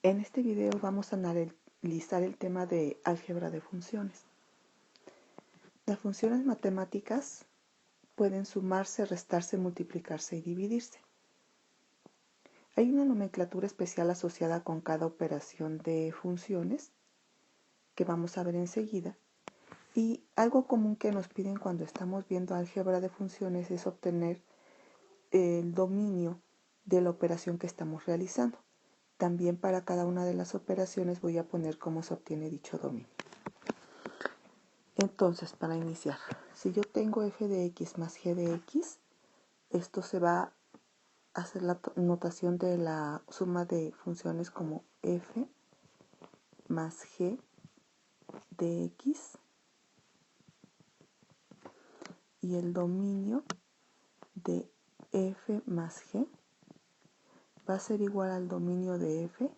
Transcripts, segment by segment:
En este video vamos a analizar el tema de álgebra de funciones. Las funciones matemáticas pueden sumarse, restarse, multiplicarse y dividirse. Hay una nomenclatura especial asociada con cada operación de funciones que vamos a ver enseguida. Y algo común que nos piden cuando estamos viendo álgebra de funciones es obtener el dominio de la operación que estamos realizando. También para cada una de las operaciones voy a poner cómo se obtiene dicho dominio. Entonces, para iniciar, si yo tengo f de x más g de x, esto se va a hacer la notación de la suma de funciones como f más g de x y el dominio de f más g va a ser igual al dominio de f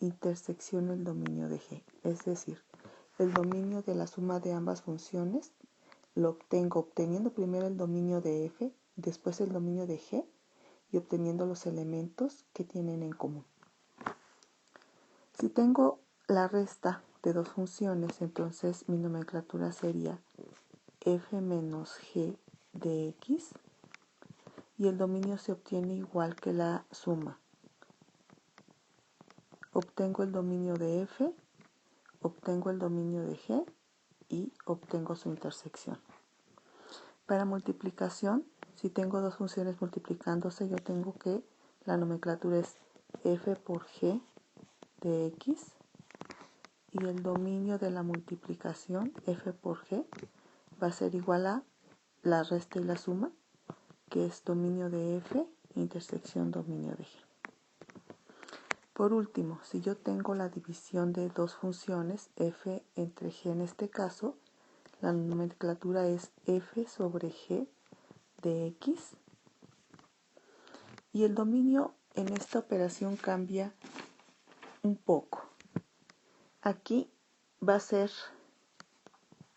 intersección el dominio de g. Es decir, el dominio de la suma de ambas funciones lo obtengo obteniendo primero el dominio de f, después el dominio de g y obteniendo los elementos que tienen en común. Si tengo la resta de dos funciones, entonces mi nomenclatura sería f menos g de x y el dominio se obtiene igual que la suma. Obtengo el dominio de f, obtengo el dominio de g y obtengo su intersección. Para multiplicación, si tengo dos funciones multiplicándose, yo tengo que la nomenclatura es f por g de x y el dominio de la multiplicación f por g va a ser igual a la resta y la suma, que es dominio de f intersección dominio de g. Por último, si yo tengo la división de dos funciones, f entre g en este caso, la nomenclatura es f sobre g de x y el dominio en esta operación cambia un poco. Aquí va a ser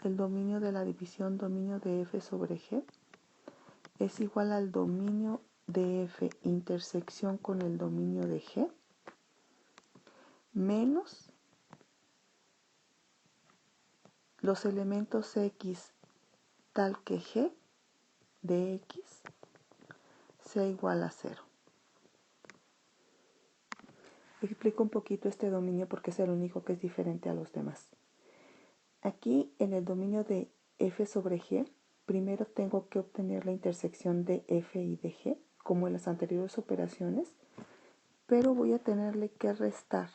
el dominio de la división dominio de f sobre g es igual al dominio de f intersección con el dominio de g menos los elementos x tal que g de x sea igual a 0. Explico un poquito este dominio porque es el único que es diferente a los demás. Aquí en el dominio de f sobre g, primero tengo que obtener la intersección de f y de g, como en las anteriores operaciones, pero voy a tenerle que restar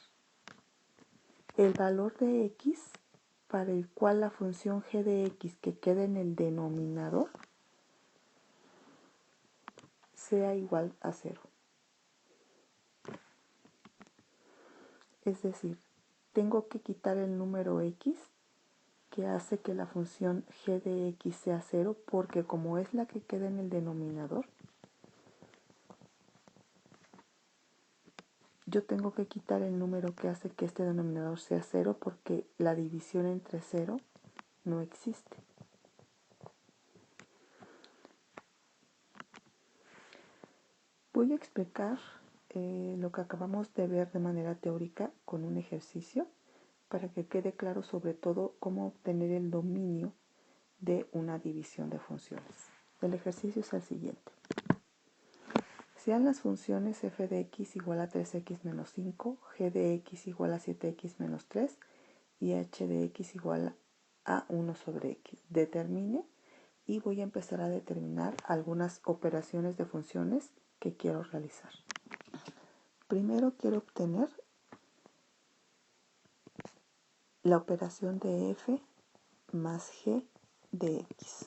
el valor de x para el cual la función g de x que queda en el denominador sea igual a 0. Es decir, tengo que quitar el número x que hace que la función g de x sea 0 porque como es la que queda en el denominador, yo tengo que quitar el número que hace que este denominador sea 0 porque la división entre 0 no existe. Voy a explicar lo que acabamos de ver de manera teórica con un ejercicio para que quede claro sobre todo cómo obtener el dominio de una división de funciones. El ejercicio es el siguiente. Sean las funciones f de x igual a 3x menos 5, g de x igual a 7x menos 3 y h de x igual a 1 sobre x. Determine y voy a empezar a determinar algunas operaciones de funciones que quiero realizar. Primero quiero obtener la operación de f más g de x.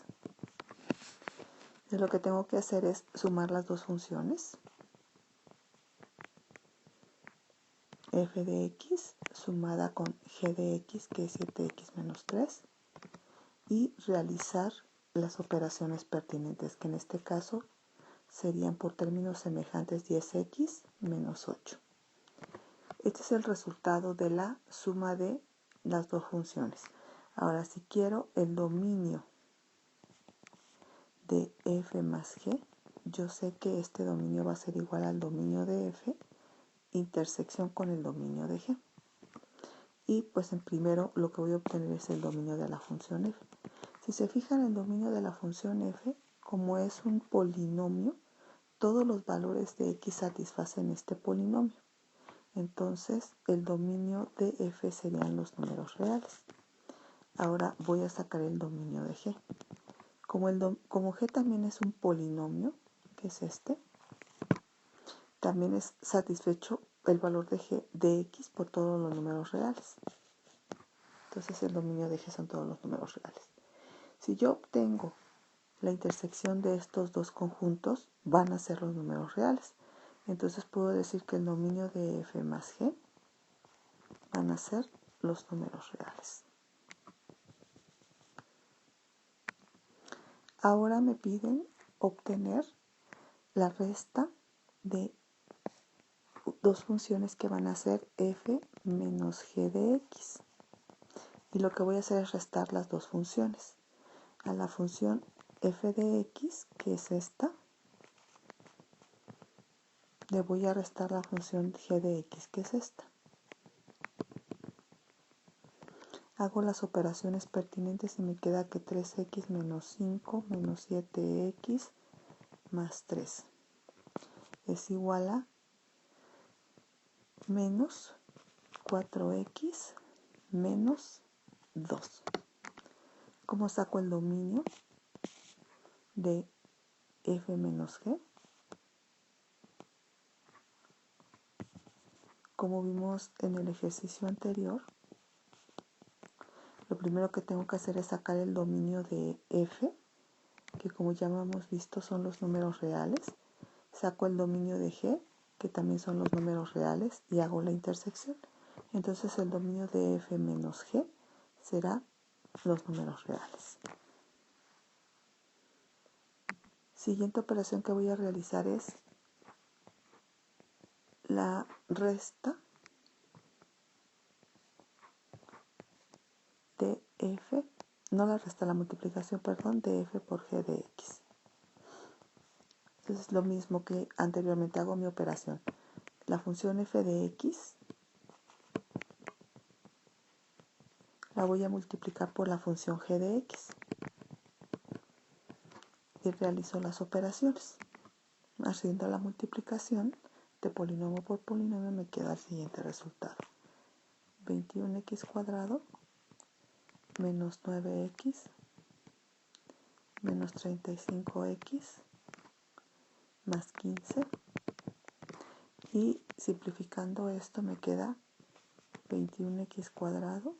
Lo que tengo que hacer es sumar las dos funciones. F de x sumada con g de x, que es 7x menos 3, y realizar las operaciones pertinentes, que en este caso serían por términos semejantes 10x menos 8. Este es el resultado de la suma de las dos funciones. Ahora, si quiero el dominio de f más g, yo sé que este dominio va a ser igual al dominio de f intersección con el dominio de G. Y pues en primero lo que voy a obtener es el dominio de la función f. Si se fijan, el dominio de la función f, como es un polinomio, todos los valores de x satisfacen este polinomio. Entonces el dominio de f serían los números reales. Ahora voy a sacar el dominio de g. Como g también es un polinomio, que es este, también es satisfecho el valor de g de x por todos los números reales. Entonces el dominio de g son todos los números reales. Si yo obtengo la intersección de estos dos conjuntos, van a ser los números reales. Entonces puedo decir que el dominio de f más g van a ser los números reales. Ahora me piden obtener la resta de dos funciones que van a ser f menos g de x. Y lo que voy a hacer es restar las dos funciones. A la función f de x, que es esta, le voy a restar la función g de x, que es esta. Hago las operaciones pertinentes y me queda que 3x menos 5 menos 7x más 3 es igual a menos 4x menos 2. ¿Cómo saco el dominio de f menos g? Como vimos en el ejercicio anterior, lo primero que tengo que hacer es sacar el dominio de f, que como ya hemos visto son los números reales. Saco el dominio de g, que también son los números reales, y hago la intersección. Entonces el dominio de f menos g será los números reales. Siguiente operación que voy a realizar es la resta de f, no la resta, la multiplicación, perdón, de f por g de x. Entonces lo mismo que anteriormente, hago mi operación. La función f de x la voy a multiplicar por la función g de x. Y realizo las operaciones. Haciendo la multiplicación de polinomio por polinomio me queda el siguiente resultado. 21x cuadrado menos 9x menos 35x más 15. Y simplificando esto me queda 21x cuadrado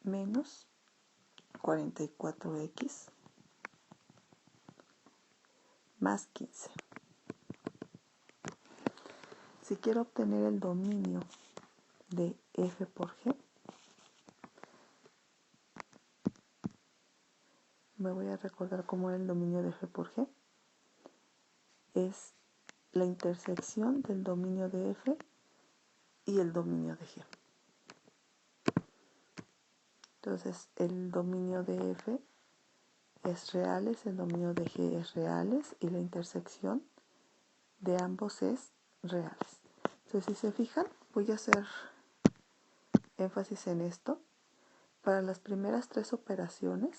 menos 44x más 15. Si quiero obtener el dominio de f por g, me voy a recordar cómo era el dominio de f por g. Es la intersección del dominio de f y el dominio de g. Entonces el dominio de f es reales, el dominio de g es reales y la intersección de ambos es reales. Entonces si se fijan, voy a hacer énfasis en esto. Para las primeras tres operaciones,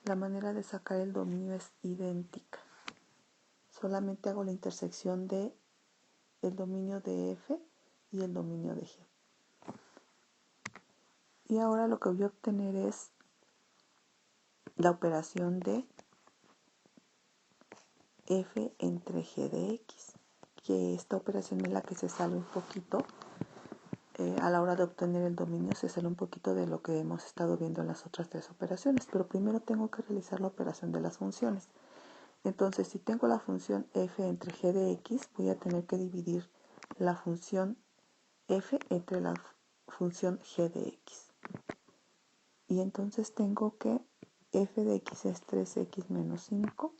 la manera de sacar el dominio es idéntica. Solamente hago la intersección de el dominio de f y el dominio de g. Y ahora lo que voy a obtener es la operación de f entre g de x, que esta operación es la que se sale un poquito a la hora de obtener el dominio, se sale un poquito de lo que hemos estado viendo en las otras tres operaciones, pero primero tengo que realizar la operación de las funciones. Entonces, si tengo la función f entre g de x, voy a tener que dividir la función f entre la función g de x. Y entonces tengo que f de x es 3x menos 5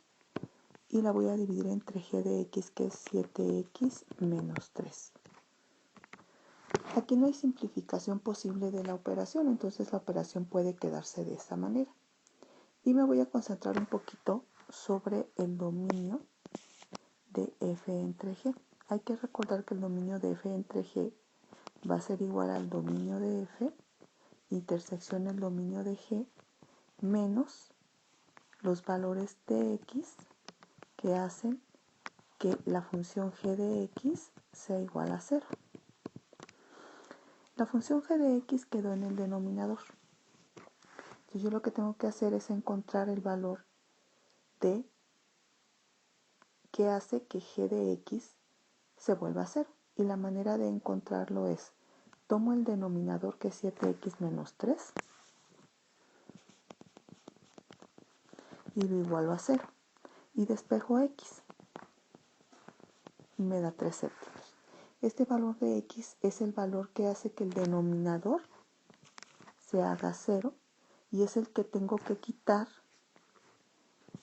y la voy a dividir entre g de x, que es 7x menos 3. Aquí no hay simplificación posible de la operación, entonces la operación puede quedarse de esta manera. Y me voy a concentrar un poquito sobre el dominio de f entre g. Hay que recordar que el dominio de f entre g va a ser igual al dominio de f intersección el dominio de g menos los valores de x que hacen que la función g de x sea igual a 0. La función g de x quedó en el denominador. Entonces yo lo que tengo que hacer es encontrar el valor de que hace que g de x se vuelva a 0. Y la manera de encontrarlo es, tomo el denominador que es 7x menos 3 y lo igualo a 0. Y despejo x. Y me da 3 séptimos. Este valor de x es el valor que hace que el denominador se haga 0 y es el que tengo que quitar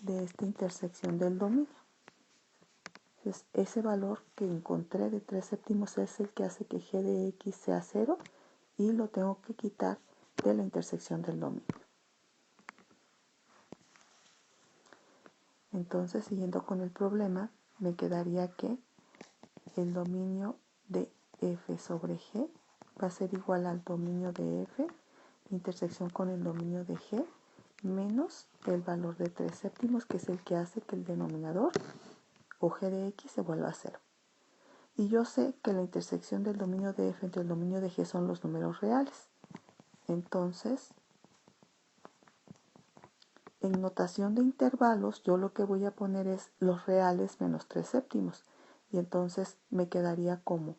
de esta intersección del dominio. Entonces, ese valor que encontré de 3 séptimos es el que hace que g de x sea 0 y lo tengo que quitar de la intersección del dominio. Entonces, siguiendo con el problema, me quedaría que el dominio de f sobre g va a ser igual al dominio de f intersección con el dominio de g menos el valor de 3 séptimos, que es el que hace que el denominador o g de x se vuelva a 0. Y yo sé que la intersección del dominio de f entre el dominio de g son los números reales. Entonces, en notación de intervalos, yo lo que voy a poner es los reales menos 3 séptimos. Y entonces me quedaría como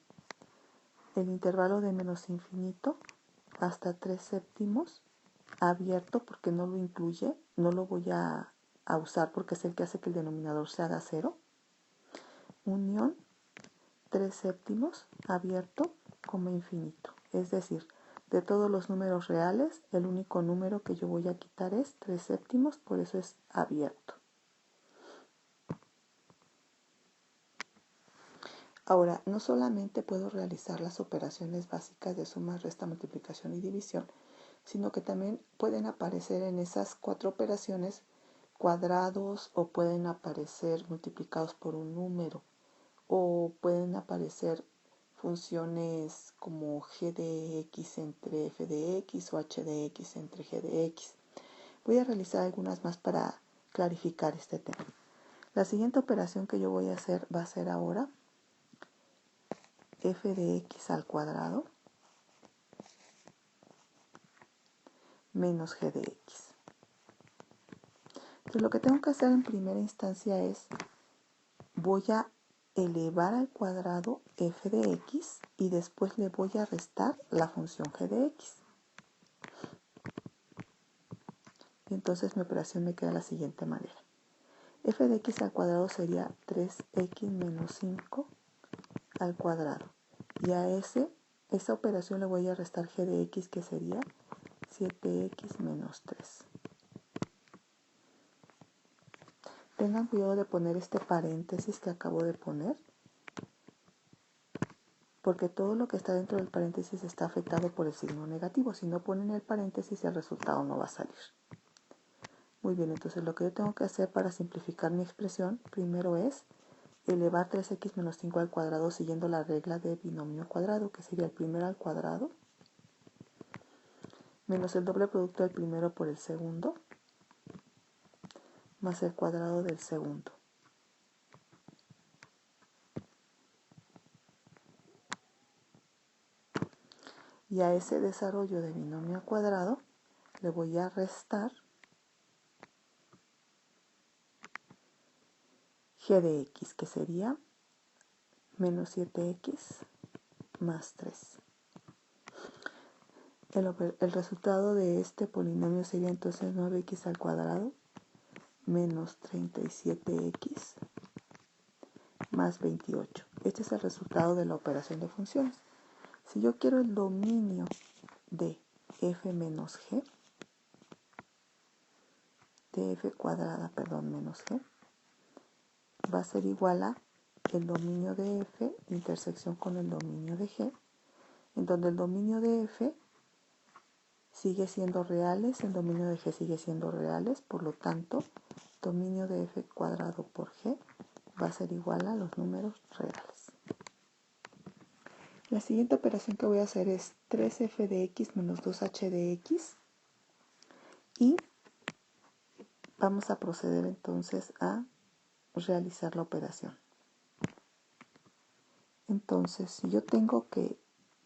el intervalo de menos infinito hasta 3 séptimos abierto porque no lo incluye, no lo voy a usar porque es el que hace que el denominador se haga 0. Unión 3 séptimos abierto, coma infinito. Es decir, de todos los números reales, el único número que yo voy a quitar es 3 séptimos, por eso es abierto. Ahora, no solamente puedo realizar las operaciones básicas de suma, resta, multiplicación y división, sino que también pueden aparecer en esas 4 operaciones cuadrados o pueden aparecer multiplicados por un número o pueden aparecer funciones como g de x entre f de x o h de x entre g de x. Voy a realizar algunas más para clarificar este tema. La siguiente operación que yo voy a hacer va a ser ahora f de x al cuadrado menos g de x. Entonces lo que tengo que hacer en primera instancia es, voy a elevar al cuadrado f de x y después le voy a restar la función g de x. Y entonces mi operación me queda de la siguiente manera. F de x al cuadrado sería 3x menos 5 al cuadrado. Y a esa operación le voy a restar g de x, que sería 7x menos 3. Tengan cuidado de poner este paréntesis que acabo de poner, porque todo lo que está dentro del paréntesis está afectado por el signo negativo. Si no ponen el paréntesis, el resultado no va a salir. Muy bien, entonces lo que yo tengo que hacer para simplificar mi expresión, primero es elevar 3x menos 5 al cuadrado siguiendo la regla de binomio cuadrado, que sería el primero al cuadrado, menos el doble producto del primero por el segundo, más el cuadrado del segundo. Y a ese desarrollo de binomio cuadrado le voy a restar g de x, que sería menos 7x más 3. El resultado de este polinomio sería entonces 9x al cuadrado menos 37x más 28. Este es el resultado de la operación de funciones. Si yo quiero el dominio de f menos g, de f cuadrada, menos g, va a ser igual a el dominio de f intersección con el dominio de g, en donde el dominio de f sigue siendo reales, el dominio de g sigue siendo reales, por lo tanto, dominio de f cuadrado por g va a ser igual a los números reales. La siguiente operación que voy a hacer es 3f de x menos 2h de x. Y vamos a proceder entonces a realizar la operación. Entonces, si yo tengo que,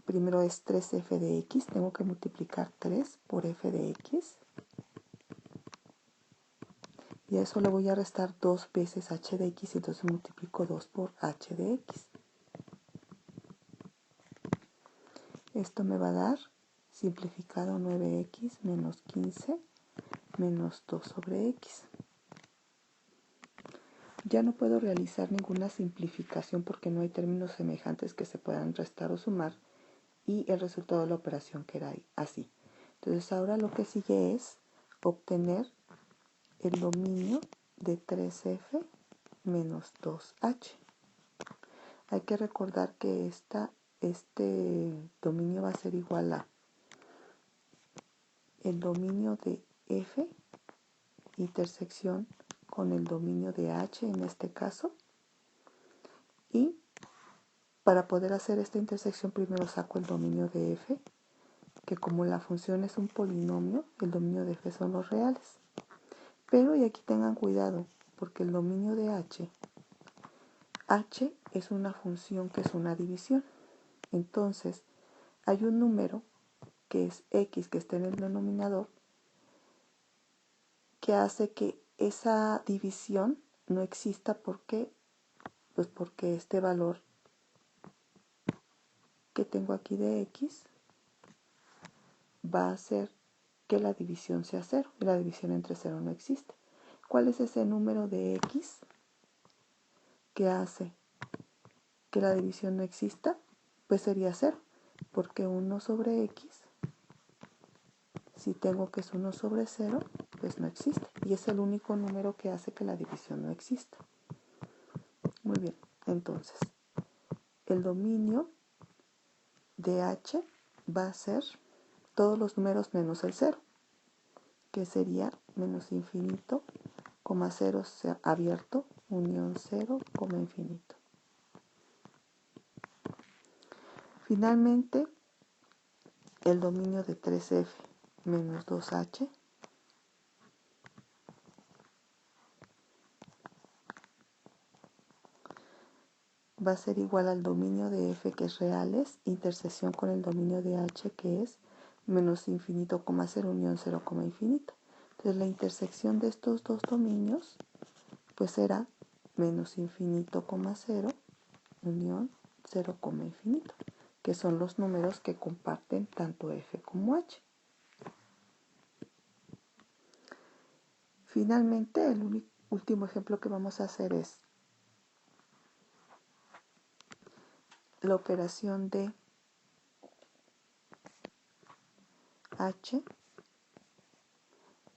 primero es 3f de x, tengo que multiplicar 3 por f de x. Y a eso le voy a restar 2 veces h de x, entonces multiplico 2 por h de x. Esto me va a dar, simplificado, 9x menos 15 menos 2 sobre x. Ya no puedo realizar ninguna simplificación porque no hay términos semejantes que se puedan restar o sumar y el resultado de la operación queda así. Entonces ahora lo que sigue es obtener el dominio de 3f menos 2h. Hay que recordar que este dominio va a ser igual a el dominio de f intersección con el dominio de h en este caso. Y para poder hacer esta intersección primero saco el dominio de f, que como la función es un polinomio, el dominio de f son los reales. Pero y aquí tengan cuidado, porque el dominio de h es una función que es una división. Entonces, hay un número que es x que está en el denominador que hace que esa división no exista porque este valor que tengo aquí de x va a hacer que la división sea 0 y la división entre 0 no existe. ¿Cuál es ese número de x que hace que la división no exista? Pues sería 0, porque 1 sobre x, si tengo que es 1 sobre 0, pues no existe. Y es el único número que hace que la división no exista. Muy bien, entonces, el dominio de h va a ser todos los números menos el 0, que sería menos infinito, coma 0 abierto, unión 0, coma infinito. Finalmente, el dominio de 3f menos 2h va a ser igual al dominio de f, que es reales, intersección con el dominio de h, que es menos infinito, coma 0, unión 0, coma infinito. Entonces la intersección de estos dos dominios pues será menos infinito, coma 0, unión 0, coma infinito, que son los números que comparten tanto f como h. Finalmente, el último ejemplo que vamos a hacer es la operación de h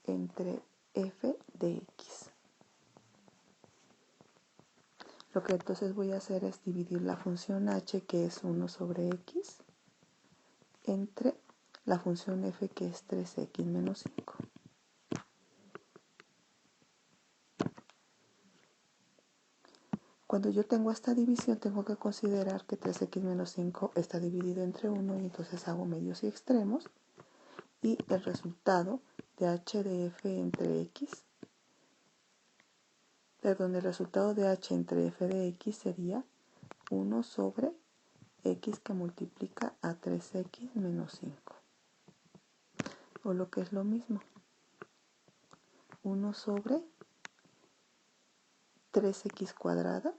entre f de x. Lo que entonces voy a hacer es dividir la función h, que es 1 sobre x, entre la función f, que es 3x menos 5. Cuando yo tengo esta división, tengo que considerar que 3x menos 5 está dividido entre 1, y entonces hago medios y extremos, y el resultado de h de f entre x, perdón, el resultado de h entre f de x sería 1 sobre x que multiplica a 3x menos 5. O lo que es lo mismo, 1 sobre 3x cuadrada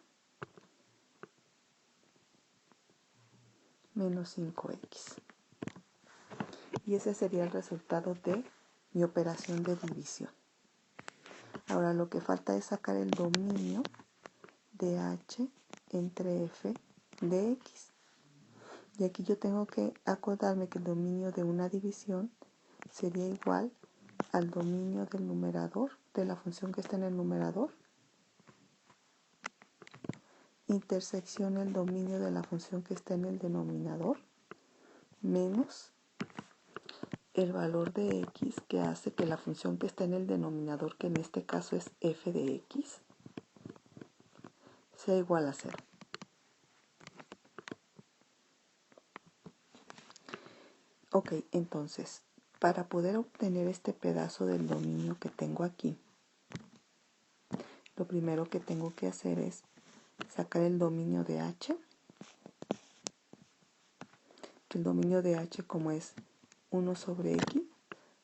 menos 5x. Y ese sería el resultado de mi operación de división. Ahora lo que falta es sacar el dominio de h entre f de x. Y aquí yo tengo que acordarme que el dominio de una división sería igual al dominio del numerador, de la función que está en el numerador, intersección el dominio de la función que está en el denominador, menos el valor de x que hace que la función que está en el denominador, que en este caso es f de x, sea igual a 0. Ok, entonces, para poder obtener este pedazo del dominio que tengo aquí, lo primero que tengo que hacer es sacar el dominio de H. Que el dominio de H, como es 1 sobre X,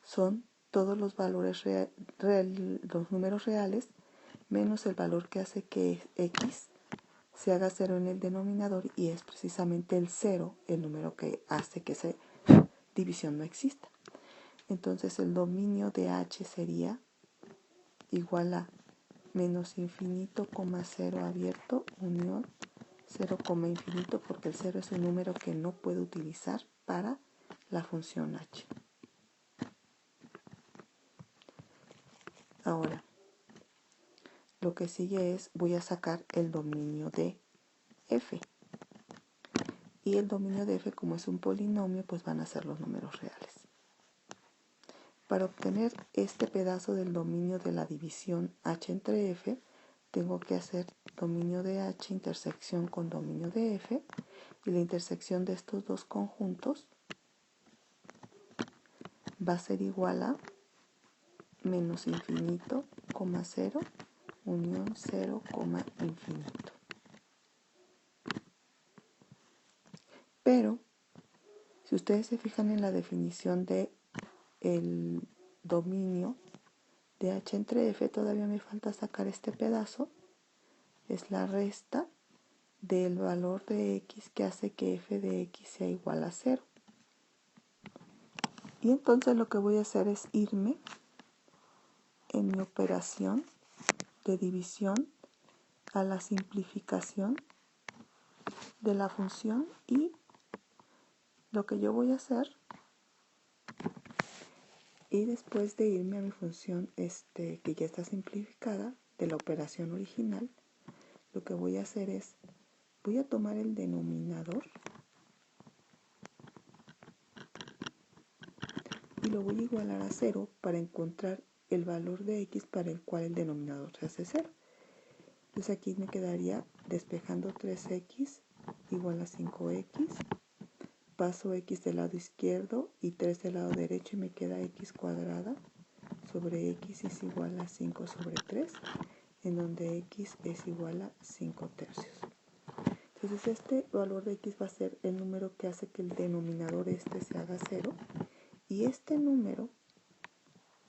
son todos los valores los números reales menos el valor que hace que X se haga 0 en el denominador, y es precisamente el 0 el número que hace que esa división no exista. Entonces el dominio de H sería igual a menos infinito, 0 abierto, unión 0, infinito, porque el 0 es un número que no puedo utilizar para la función H. Ahora, lo que sigue es, voy a sacar el dominio de F. Y el dominio de F, como es un polinomio, pues van a ser los números reales. Para obtener este pedazo del dominio de la división H entre F, tengo que hacer dominio de H intersección con dominio de F, y la intersección de estos dos conjuntos va a ser igual a menos infinito, 0, unión 0, infinito. Pero, si ustedes se fijan en la definición de el dominio de H entre F, todavía me falta sacar este pedazo. Es la resta del valor de X que hace que F de X sea igual a 0. Y entonces lo que voy a hacer es irme en mi operación de división a la simplificación de la función, y lo que yo voy a hacer, y después de irme a mi función que ya está simplificada de la operación original, lo que voy a hacer es, voy a tomar el denominador y lo voy a igualar a 0 para encontrar el valor de X para el cual el denominador se hace 0. Entonces aquí me quedaría despejando 3X igual a 5X. Paso X del lado izquierdo y 3 del lado derecho, y me queda X cuadrada sobre X es igual a 5 sobre 3, en donde X es igual a 5 tercios. Entonces este valor de X va a ser el número que hace que el denominador se haga 0, y este número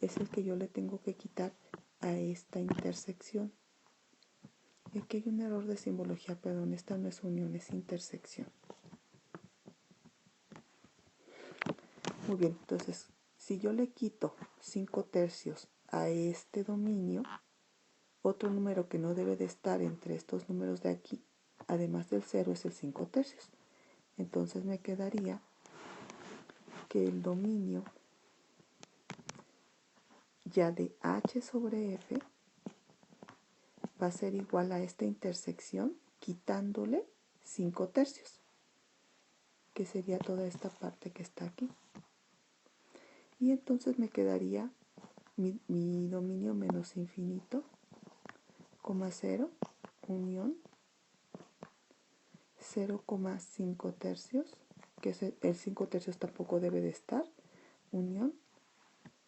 es el que yo le tengo que quitar a esta intersección. Y aquí hay un error de simbología, perdón, esta no es unión, es intersección. Muy bien, entonces, si yo le quito 5 tercios a este dominio, otro número que no debe de estar entre estos números de aquí, además del 0, es el 5 tercios. Entonces me quedaría que el dominio ya de H sobre F va a ser igual a esta intersección quitándole 5 tercios, que sería toda esta parte que está aquí. Y entonces me quedaría mi dominio menos infinito, 0, unión 0,5 tercios, que el 5 tercios tampoco debe de estar, unión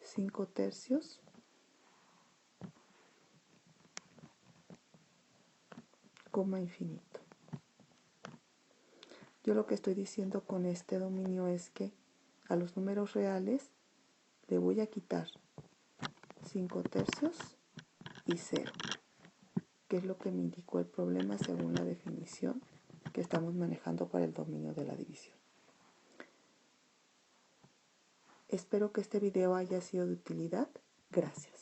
5 tercios, infinito. Yo lo que estoy diciendo con este dominio es que a los números reales le voy a quitar 5 tercios y 0, que es lo que me indicó el problema según la definición que estamos manejando para el dominio de la división. Espero que este video haya sido de utilidad. Gracias.